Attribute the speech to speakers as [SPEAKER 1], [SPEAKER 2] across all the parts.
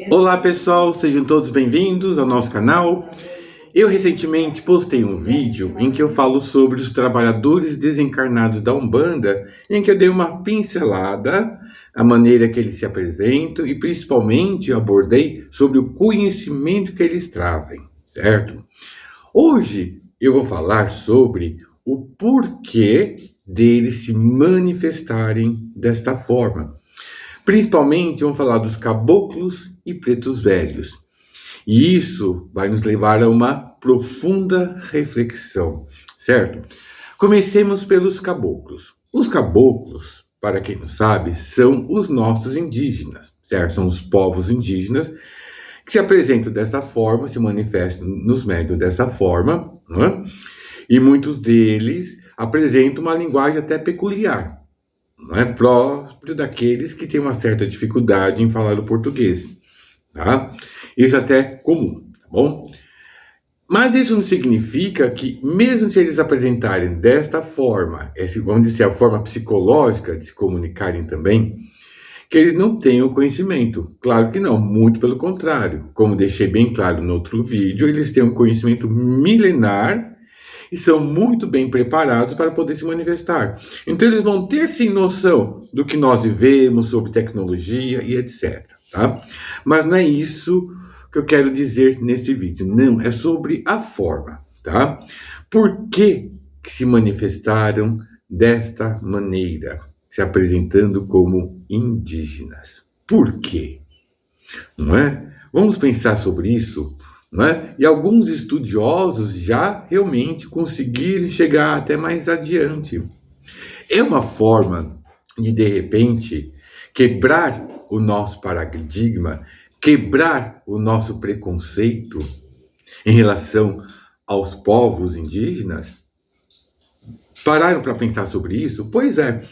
[SPEAKER 1] Olá pessoal, sejam todos bem-vindos ao nosso canal. Eu recentemente postei um vídeo em que eu falo sobre os trabalhadores desencarnados da Umbanda, em que eu dei uma pincelada, a maneira que eles se apresentam e principalmente eu abordei sobre o conhecimento que eles trazem, certo? Hoje eu vou falar sobre o porquê deles se manifestarem desta forma. Principalmente vamos falar dos caboclos e pretos velhos. E isso vai nos levar a uma profunda reflexão, certo? Comecemos pelos caboclos. Os caboclos, para quem não sabe, são os nossos indígenas, certo? São os povos indígenas que se apresentam dessa forma, se manifestam nos médios dessa forma, né? E muitos deles apresentam uma linguagem até peculiar, não é próprio daqueles que têm uma certa dificuldade em falar o português, tá? Isso até é comum, tá bom? Mas isso não significa que, mesmo se eles apresentarem desta forma, vamos dizer, a forma psicológica de se comunicarem também, que eles não tenham conhecimento. Claro que não, muito pelo contrário. Como deixei bem claro no outro vídeo, eles têm um conhecimento milenar e são muito bem preparados para poder se manifestar. Então eles vão ter sim noção do que nós vivemos, sobre tecnologia e etc. Tá? Mas não é isso que eu quero dizer neste vídeo. Não, é sobre a forma. Tá? Por que se manifestaram desta maneira, se apresentando como indígenas? Por quê? Não é? Vamos pensar sobre isso. Né? E alguns estudiosos já realmente conseguiram chegar até mais adiante. É uma forma de repente, quebrar o nosso paradigma, quebrar o nosso preconceito em relação aos povos indígenas? Pararam para pensar sobre isso? Pois é,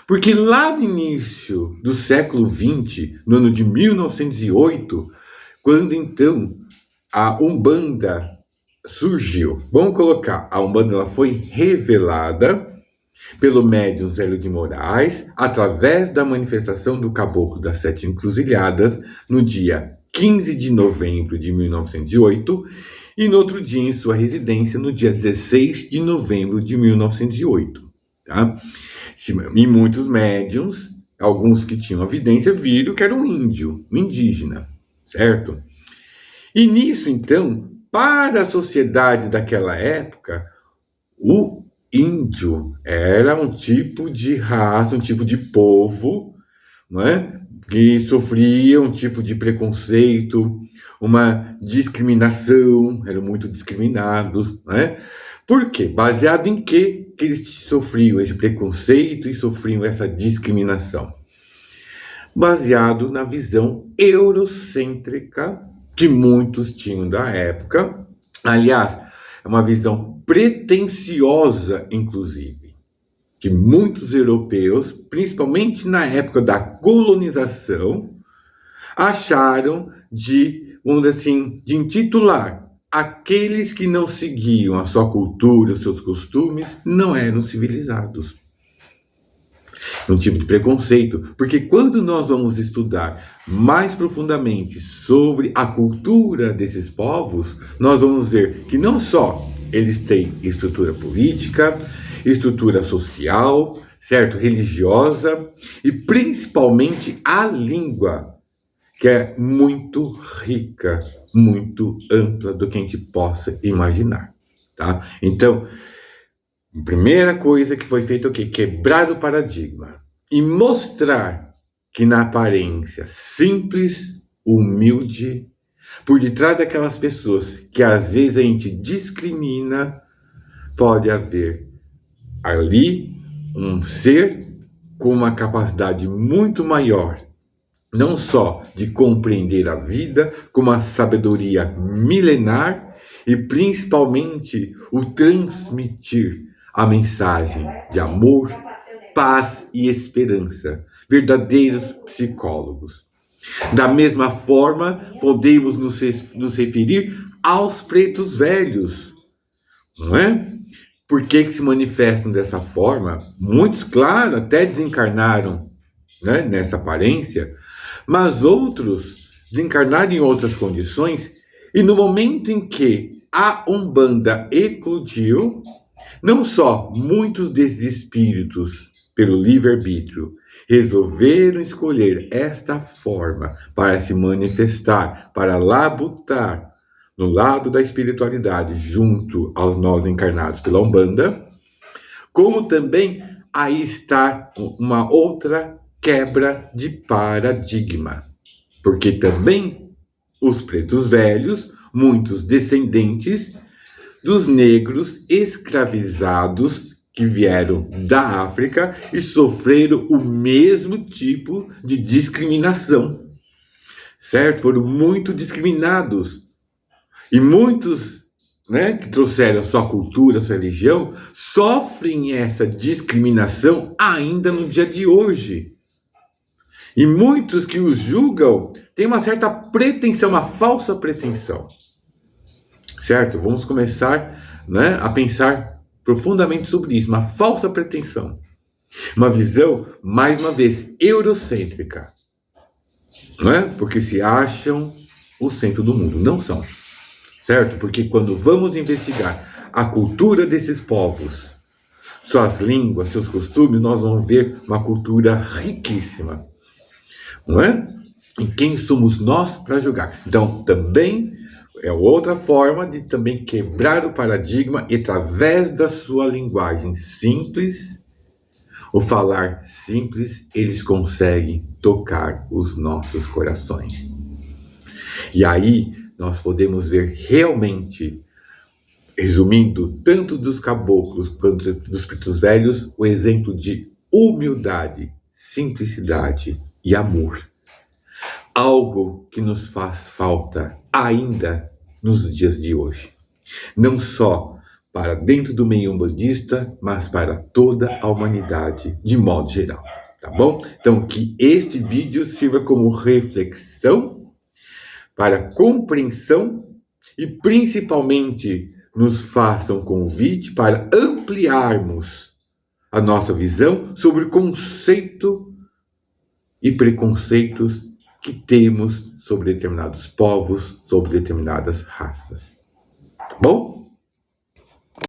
[SPEAKER 1] porque lá no início do século XX, no ano de 1908, quando então a Umbanda surgiu. Vamos colocar, a Umbanda ela foi revelada pelo médium Zélio de Moraes através da manifestação do Caboclo das Sete Encruzilhadas no dia 15 de novembro de 1908 e no outro dia em sua residência no dia 16 de novembro de 1908. Tá? E muitos médiums, alguns que tinham evidência, viram que era um índio, um indígena, certo? E nisso, então, para a sociedade daquela época, o índio era um tipo de raça, um tipo de povo, não é? Que sofria um tipo de preconceito, uma discriminação, eram muito discriminados, não é? Por quê? Baseado em que eles sofriam esse preconceito e sofriam essa discriminação? Baseado na visão eurocêntrica que muitos tinham da época. Aliás, é uma visão pretensiosa, inclusive, que muitos europeus, principalmente na época da colonização, acharam vamos dizer assim, de intitular aqueles que não seguiam a sua cultura, os seus costumes, não eram civilizados. Um tipo de preconceito, porque quando nós vamos estudar mais profundamente sobre a cultura desses povos, nós vamos ver que não só eles têm estrutura política, estrutura social, certo? Religiosa e principalmente a língua, que é muito rica, muito ampla do que a gente possa imaginar, tá? Então, a primeira coisa que foi feita é o quê? Quebrar o paradigma e mostrar que na aparência simples, humilde, por detrás daquelas pessoas que às vezes a gente discrimina, pode haver ali um ser com uma capacidade muito maior, não só de compreender a vida, com uma sabedoria milenar e principalmente o transmitir a mensagem de amor, paz e esperança. Verdadeiros psicólogos. Da mesma forma, podemos nos referir aos pretos velhos, não é? Por que se manifestam dessa forma? Muitos, claro, até desencarnaram, né, nessa aparência, mas outros desencarnaram em outras condições, e no momento em que a Umbanda eclodiu, não só muitos desses espíritos, pelo livre-arbítrio, resolveram escolher esta forma para se manifestar, para labutar no lado da espiritualidade, junto aos nós encarnados pela Umbanda, como também aí está uma outra quebra de paradigma. Porque também os pretos velhos, muitos descendentes dos negros escravizados que vieram da África e sofreram o mesmo tipo de discriminação, certo? Foram muito discriminados. E muitos, que trouxeram a sua cultura, a sua religião, sofrem essa discriminação ainda no dia de hoje. E muitos que os julgam têm uma certa pretensão, uma falsa pretensão. Certo? Vamos começar a pensar profundamente sobre isso. Uma falsa pretensão. Uma visão, mais uma vez, eurocêntrica. Porque se acham o centro do mundo. Não são. Certo? Porque quando vamos investigar a cultura desses povos, suas línguas, seus costumes, nós vamos ver uma cultura riquíssima. Não é? E quem somos nós para julgar? Então, também é outra forma de também quebrar o paradigma e, através da sua linguagem simples, o falar simples, eles conseguem tocar os nossos corações. E aí nós podemos ver realmente, resumindo, tanto dos caboclos quanto dos pretos velhos, o exemplo de humildade, simplicidade e amor. Algo que nos faz falta ainda nos dias de hoje. Não só para dentro do meio umbandista, mas para toda a humanidade de modo geral. Tá bom? Então, que este vídeo sirva como reflexão, para compreensão e principalmente nos faça um convite para ampliarmos a nossa visão sobre o conceito e preconceitos que temos sobre determinados povos, sobre determinadas raças. Tá bom?